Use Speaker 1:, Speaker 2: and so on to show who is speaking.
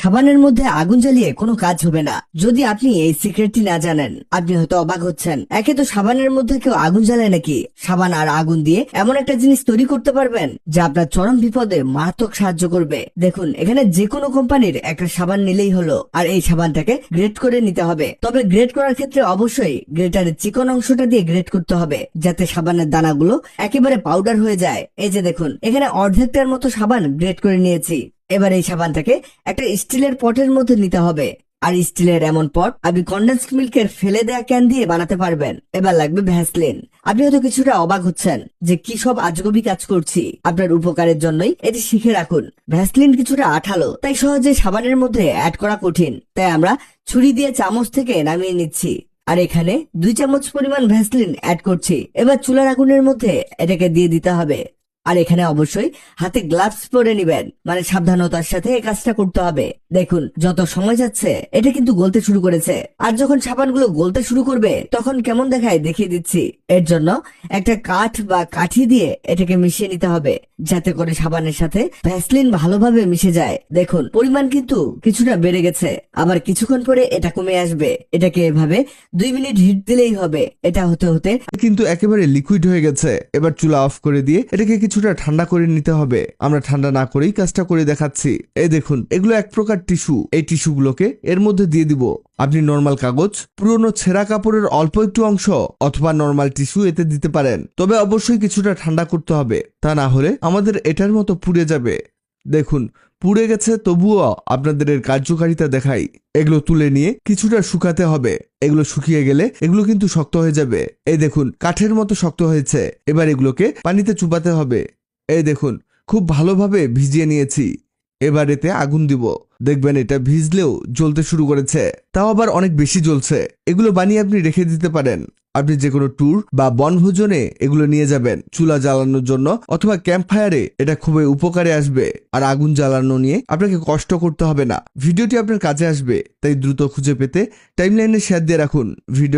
Speaker 1: সাবানের মধ্যে আগুন জ্বালিয়ে কোনো কাজ হবে না। যদি আপনি এই সিক্রেটটি না জানেন, আপনি হয়তো অবাক হচ্ছেন। একে তো সাবানের মধ্যে কেউ আগুন জ্বালায় নাকি? সাবান আর আগুন দিয়ে এমন একটা জিনিস তৈরি করতে পারবেন যা আপনার চরম বিপদে মারাত্মক সাহায্য করবে। দেখুন, এখানে যে কোনো কোম্পানির একটা সাবান নিলেই হলো, আর এই সাবানটাকে গ্রেট করে নিতে হবে। তবে গ্রেট করার ক্ষেত্রে অবশ্যই গ্রেটারের চিকন অংশটা দিয়ে গ্রেট করতে হবে, যাতে সাবানের দানাগুলো একেবারে পাউডার হয়ে যায়। এই যে দেখুন, এখানে অর্ধেকটার মতো সাবান গ্রেট করে নিয়েছি। এবার এই সাবানটাকে একটা স্টিলের পটের মধ্যে নিতে হবে। আর স্টিলের এমন পট আপনি কন্ডেন্সড মিল্কের ফেলে দেয়া ক্যান দিয়ে বানাতে পারবেন। এবার লাগবে ভ্যাসলিন। আপনি হয়তো কিছুটা অবাক হচ্ছেন যে কি সব আজগবি কাজ করছি। আপনার উপকারের জন্যই এটি শিখে রাখুন। ভ্যাসলিন কিছুটা আঠালো, তাই সহজে সাবানের মধ্যে অ্যাড করা কঠিন। তাই আমরা ছুরি দিয়ে চামচ থেকে নামিয়ে নিচ্ছি। আর এখানে 2 চামচ পরিমাণ ভ্যাসলিন অ্যাড করছি। এবার চুলার আগুনের মধ্যে এটাকে দিয়ে দিতে হবে। আর এখানে অবশ্যই হাতে গ্লাভস পরে নিবেন, মানে সাবধানতার সাথে এই কাজটা করতে হবে। দেখুন, যত সময় যাচ্ছে এটা কিন্তু গলতে শুরু করেছে। আর যখন সাবানগুলো গলতে শুরু করবে তখন কেমন দেখায় দেখিয়ে দিচ্ছি। এর জন্য একটা কাঠ বা কাঠি দিয়ে এটাকে মিশিয়ে নিতে হবে, যাতে করে সাবানের সাথে ভ্যাসলিন ভালোভাবে মিশে যায়। দেখুন, পরিমাণ কিন্তু কিছুটা বেড়ে গেছে, আবার কিছুক্ষণ পরে এটা কমে আসবে। এটাকে এভাবে 2 মিনিট হিট দিলেই হবে। এটা হতে হতে
Speaker 2: কিন্তু একেবারে লিকুইড হয়ে গেছে। এবার চুলা অফ করে দিয়ে এটাকে কিছুটা ঠান্ডা করে নিতে হবে। আমরা ঠান্ডা না করেই কাজটা করে দেখাচ্ছি। এই দেখুন, এগুলো এক প্রকার টিস্যু। এই টিস্যুগুলোকে এর মধ্যে দিয়ে দিব। আপনি নরমাল কাগজ, পুরনো ছেঁড়া কাপড়ের অল্প একটু অংশ অথবা নরমাল টিস্যু এতে দিতে পারেন। তবে অবশ্যই কিছুটা ঠান্ডা করতে হবে, তা না হলে আমাদের এটার মতো পুড়ে যাবে। দেখুন, পুড়ে গেছে, তবুও আপনাদের এর কার্যকারিতা দেখাই। এগুলো তুলে নিয়ে কিছুটা শুকাতে হবে। এগুলো শুকিয়ে গেলে এগুলো কিন্তু শক্ত হয়ে যাবে। এই দেখুন, কাঠের মতো শক্ত হয়েছে। এবার এগুলোকে পানিতে চুবাতে হবে। এই দেখুন, খুব ভালোভাবে ভিজিয়ে নিয়েছি। এবার এতে আগুন দিব। দেখবেন এটা ভিজলেও জ্বলতে শুরু করেছে, তাও আবার অনেক বেশি জ্বলছে। এগুলো বানিয়ে আপনি রেখে দিতে পারেন। আপনি যে কোনো ট্যুর বা বনভোজনে এগুলো নিয়ে যাবেন চুলা জ্বালানোর জন্য, অথবা ক্যাম্প ফায়ারে এটা খুবই উপকারে আসবে। আর আগুন জ্বালানো নিয়ে আপনাকে কষ্ট করতে হবে না। ভিডিওটি আপনার কাজে আসবে, তাই দ্রুত খুঁজে পেতে টাইমলাইনে শেয়ার দিয়ে রাখুন। ভিডিও